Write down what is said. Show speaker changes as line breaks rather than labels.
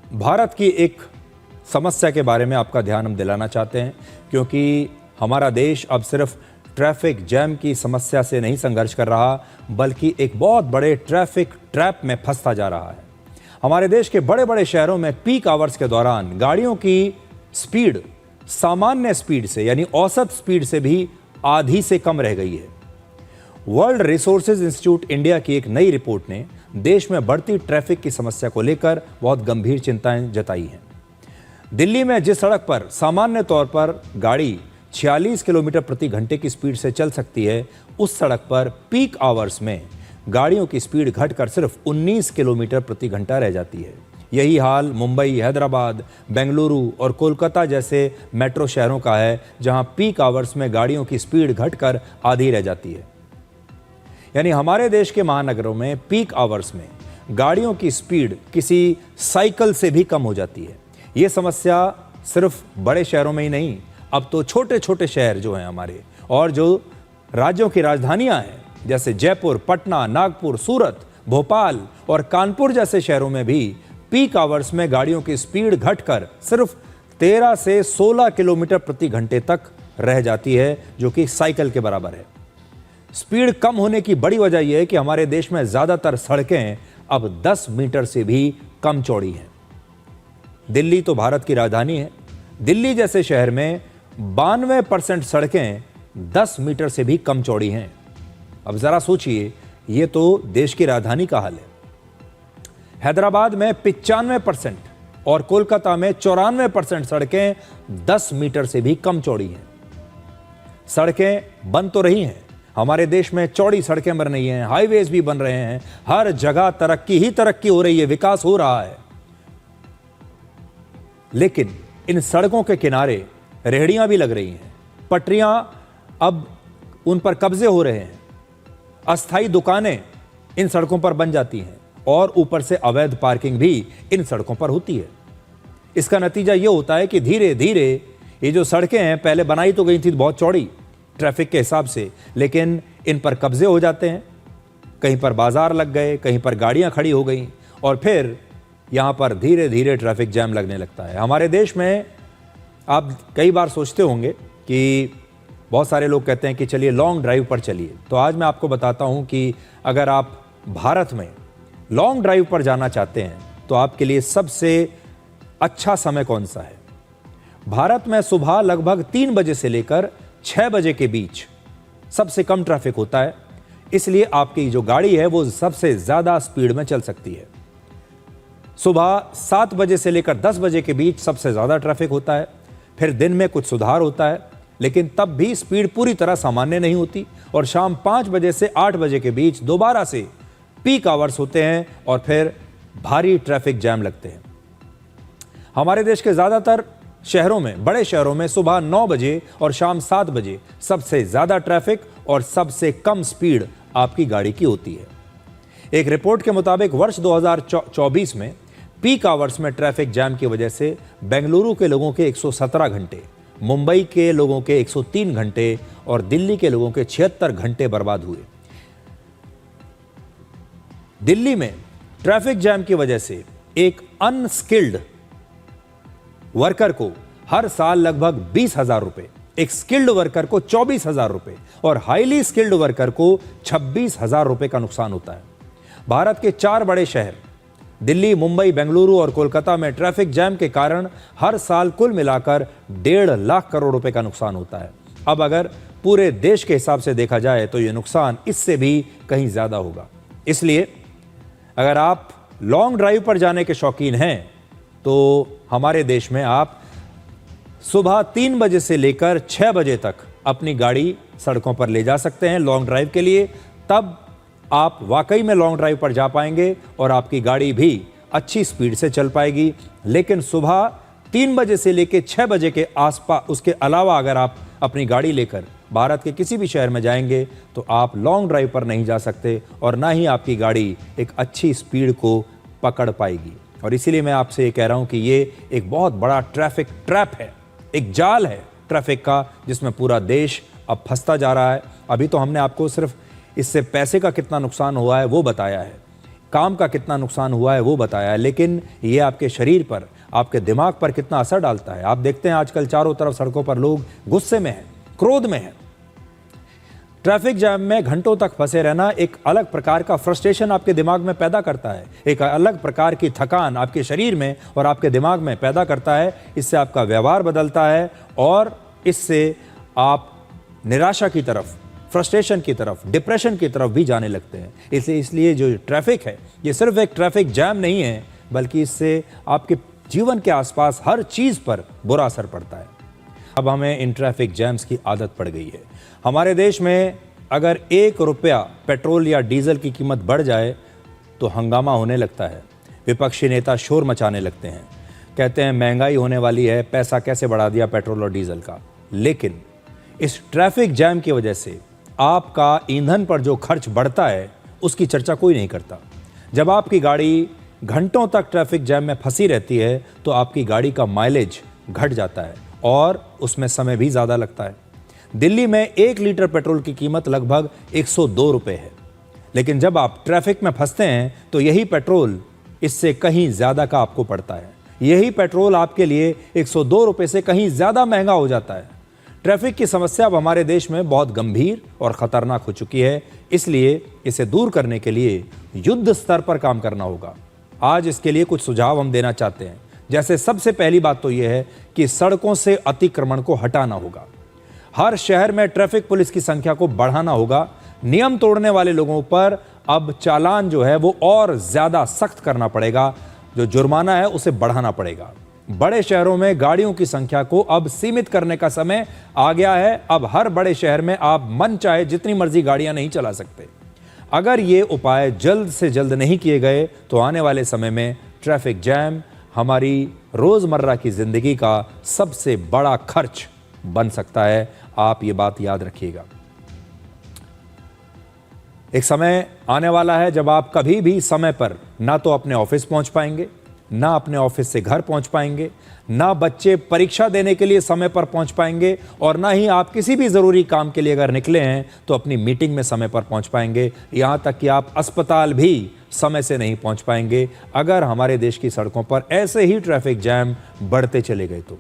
भारत की एक समस्या के बारे में आपका ध्यान हम दिलाना चाहते हैं, क्योंकि हमारा देश अब सिर्फ ट्रैफिक जैम की समस्या से नहीं संघर्ष कर रहा, बल्कि एक बहुत बड़े ट्रैफिक ट्रैप में फंसता जा रहा है। हमारे देश के बड़े बड़े शहरों में पीक आवर्स के दौरान गाड़ियों की स्पीड सामान्य स्पीड से यानी औसत स्पीड से भी आधी से कम रह गई है। वर्ल्ड रिसोर्सेज इंस्टीट्यूट इंडिया की एक नई रिपोर्ट ने देश में बढ़ती ट्रैफिक की समस्या को लेकर बहुत गंभीर चिंताएं जताई हैं। दिल्ली में जिस सड़क पर सामान्य तौर पर गाड़ी 46 किलोमीटर प्रति घंटे की स्पीड से चल सकती है, उस सड़क पर पीक आवर्स में गाड़ियों की स्पीड घटकर सिर्फ 19 किलोमीटर प्रति घंटा रह जाती है। यही हाल मुंबई, हैदराबाद, बेंगलुरु और कोलकाता जैसे मेट्रो शहरों का है, जहां पीक आवर्स में गाड़ियों की स्पीड घटकर आधी रह जाती है। यानी हमारे देश के महानगरों में पीक आवर्स में गाड़ियों की स्पीड किसी साइकिल से भी कम हो जाती है। ये समस्या सिर्फ बड़े शहरों में ही नहीं, अब तो छोटे छोटे शहर जो हैं हमारे और जो राज्यों की राजधानियां हैं जैसे जयपुर, पटना, नागपुर, सूरत, भोपाल और कानपुर जैसे शहरों में भी पीक आवर्स में गाड़ियों की स्पीड घटकर सिर्फ 13 से 16 किलोमीटर प्रति घंटे तक रह जाती है, जो कि साइकिल के बराबर है। स्पीड कम होने की बड़ी वजह यह है कि हमारे देश में ज्यादातर सड़कें अब 10 मीटर से भी कम चौड़ी हैं। दिल्ली तो भारत की राजधानी है। दिल्ली जैसे शहर में 92% सड़कें 10 मीटर से भी कम चौड़ी हैं। अब जरा सोचिए, यह तो देश की राजधानी का हाल है। हैदराबाद में 95% और कोलकाता में 94% सड़कें 10 मीटर से भी कम चौड़ी हैं। सड़कें बन तो रही हैं, हमारे देश में चौड़ी सड़कें बन रही हैं, हाईवेज भी बन रहे हैं, हर जगह तरक्की ही तरक्की हो रही है, विकास हो रहा है। लेकिन इन सड़कों के किनारे रेहड़ियां भी लग रही हैं, पटरियां अब उन पर कब्जे हो रहे हैं, अस्थायी दुकानें इन सड़कों पर बन जाती हैं और ऊपर से अवैध पार्किंग भी इन सड़कों पर होती है। इसका नतीजा यह होता है कि धीरे धीरे ये जो सड़कें हैं, पहले बनाई तो गई थी बहुत चौड़ी ट्रैफिक के हिसाब से, लेकिन इन पर कब्जे हो जाते हैं। कहीं पर बाजार लग गए, कहीं पर गाड़ियां खड़ी हो गई और फिर यहां पर धीरे धीरे ट्रैफिक जैम लगने लगता है। हमारे देश में आप कई बार सोचते होंगे कि बहुत सारे लोग कहते हैं कि चलिए लॉन्ग ड्राइव पर चलिए, तो आज मैं आपको बताता हूं कि अगर आप भारत में लॉन्ग ड्राइव पर जाना चाहते हैं तो आपके लिए सबसे अच्छा समय कौन सा है। भारत में सुबह लगभग 3 बजे से लेकर 6 बजे के बीच सबसे कम ट्रैफिक होता है, इसलिए आपकी जो गाड़ी है वो सबसे ज्यादा स्पीड में चल सकती है। सुबह 7 बजे से लेकर 10 बजे के बीच सबसे ज्यादा ट्रैफिक होता है। फिर दिन में कुछ सुधार होता है, लेकिन तब भी स्पीड पूरी तरह सामान्य नहीं होती और शाम 5 बजे से 8 बजे के बीच दोबारा से पीक आवर्स होते हैं और फिर भारी ट्रैफिक जैम लगते हैं। हमारे देश के ज्यादातर शहरों में, बड़े शहरों में सुबह 9 बजे और शाम 7 बजे सबसे ज्यादा ट्रैफिक और सबसे कम स्पीड आपकी गाड़ी की होती है। एक रिपोर्ट के मुताबिक वर्ष 2024 में पीक आवर्स में ट्रैफिक जैम की वजह से बेंगलुरु के लोगों के 117 घंटे, मुंबई के लोगों के 103 घंटे और दिल्ली के लोगों के 76 घंटे बर्बाद हुए। दिल्ली में ट्रैफिक जैम की वजह से एक अनस्किल्ड वर्कर को हर साल लगभग 20,000 रुपए, एक स्किल्ड वर्कर को 24,000 रुपए और हाईली स्किल्ड वर्कर को 26,000 रुपए का नुकसान होता है। भारत के 4 बड़े शहर दिल्ली, मुंबई, बेंगलुरु और कोलकाता में ट्रैफिक जैम के कारण हर साल कुल मिलाकर 1.5 लाख करोड़ रुपए का नुकसान होता है। अब अगर पूरे देश के हिसाब से देखा जाए तो यह नुकसान इससे भी कहीं ज्यादा होगा। इसलिए अगर आप लॉन्ग ड्राइव पर जाने के शौकीन हैं तो हमारे देश में आप सुबह 3 बजे से लेकर 6 बजे तक अपनी गाड़ी सड़कों पर ले जा सकते हैं लॉन्ग ड्राइव के लिए। तब आप वाकई में लॉन्ग ड्राइव पर जा पाएंगे और आपकी गाड़ी भी अच्छी स्पीड से चल पाएगी। लेकिन सुबह 3 बजे से लेकर 6 बजे के आसपास, उसके अलावा अगर आप अपनी गाड़ी लेकर भारत के किसी भी शहर में जाएंगे तो आप लॉन्ग ड्राइव पर नहीं जा सकते और ना ही आपकी गाड़ी एक अच्छी स्पीड को पकड़ पाएगी। और इसीलिए मैं आपसे ये कह रहा हूं कि ये एक बहुत बड़ा ट्रैफिक ट्रैप है, एक जाल है ट्रैफिक का, जिसमें पूरा देश अब फंसता जा रहा है। अभी तो हमने आपको सिर्फ इससे पैसे का कितना नुकसान हुआ है वो बताया है। काम का कितना नुकसान हुआ है वो बताया है, लेकिन ये आपके शरीर पर, आपके दिमाग पर कितना असर डालता है। आप देखते हैं आजकल चारों तरफ सड़कों पर लोग गुस्से में हैं, क्रोध में हैं। ट्रैफिक जैम में घंटों तक फंसे रहना एक अलग प्रकार का फ्रस्ट्रेशन आपके दिमाग में पैदा करता है, एक अलग प्रकार की थकान आपके शरीर में और आपके दिमाग में पैदा करता है। इससे आपका व्यवहार बदलता है और इससे आप निराशा की तरफ, फ्रस्ट्रेशन की तरफ, डिप्रेशन की तरफ भी जाने लगते हैं। इसलिए जो ट्रैफिक है ये सिर्फ एक ट्रैफिक जैम नहीं है, बल्कि इससे आपके जीवन के आसपास हर चीज़ पर बुरा असर पड़ता है। अब हमें इन ट्रैफिक जैम्स की आदत पड़ गई है। हमारे देश में अगर 1 रुपया पेट्रोल या डीजल की कीमत बढ़ जाए तो हंगामा होने लगता है। विपक्षी नेता शोर मचाने लगते हैं, कहते हैं महंगाई होने वाली है, पैसा कैसे बढ़ा दिया पेट्रोल और डीजल का। लेकिन इस ट्रैफिक जैम की वजह से आपका ईंधन पर जो खर्च बढ़ता है उसकी चर्चा कोई नहीं करता। जब आपकी गाड़ी घंटों तक ट्रैफिक जैम में फंसी रहती है तो आपकी गाड़ी का माइलेज घट जाता है और उसमें समय भी ज़्यादा लगता है। दिल्ली में 1 लीटर पेट्रोल की कीमत लगभग 102 रुपये है, लेकिन जब आप ट्रैफिक में फंसते हैं तो यही पेट्रोल इससे कहीं ज़्यादा का आपको पड़ता है। यही पेट्रोल आपके लिए 102 रुपये से कहीं ज़्यादा महंगा हो जाता है। ट्रैफिक की समस्या अब हमारे देश में बहुत गंभीर और ख़तरनाक हो चुकी है, इसलिए इसे दूर करने के लिए युद्ध स्तर पर काम करना होगा। आज इसके लिए कुछ सुझाव हम देना चाहते हैं। जैसे सबसे पहली बात तो यह है कि सड़कों से अतिक्रमण को हटाना होगा। हर शहर में ट्रैफिक पुलिस की संख्या को बढ़ाना होगा। नियम तोड़ने वाले लोगों पर अब चालान जो है वो और ज़्यादा सख्त करना पड़ेगा। जो जुर्माना है उसे बढ़ाना पड़ेगा। बड़े शहरों में गाड़ियों की संख्या को अब सीमित करने का समय आ गया है। अब हर बड़े शहर में आप मन चाहे जितनी मर्जी गाड़ियां नहीं चला सकते। अगर ये उपाय जल्द से जल्द नहीं किए गए तो आने वाले समय में ट्रैफिक जैम हमारी रोज़मर्रा की ज़िंदगी का सबसे बड़ा खर्च बन सकता है। आप ये बात याद रखिएगा। एक समय आने वाला है जब आप कभी भी समय पर ना तो अपने ऑफिस पहुंच पाएंगे, ना अपने ऑफिस से घर पहुंच पाएंगे, ना बच्चे परीक्षा देने के लिए समय पर पहुंच पाएंगे और ना ही आप किसी भी ज़रूरी काम के लिए अगर निकले हैं तो अपनी मीटिंग में समय पर पहुंच पाएंगे। यहाँ तक कि आप अस्पताल भी समय से नहीं पहुंच पाएंगे अगर हमारे देश की सड़कों पर ऐसे ही ट्रैफिक जैम बढ़ते चले गए तो।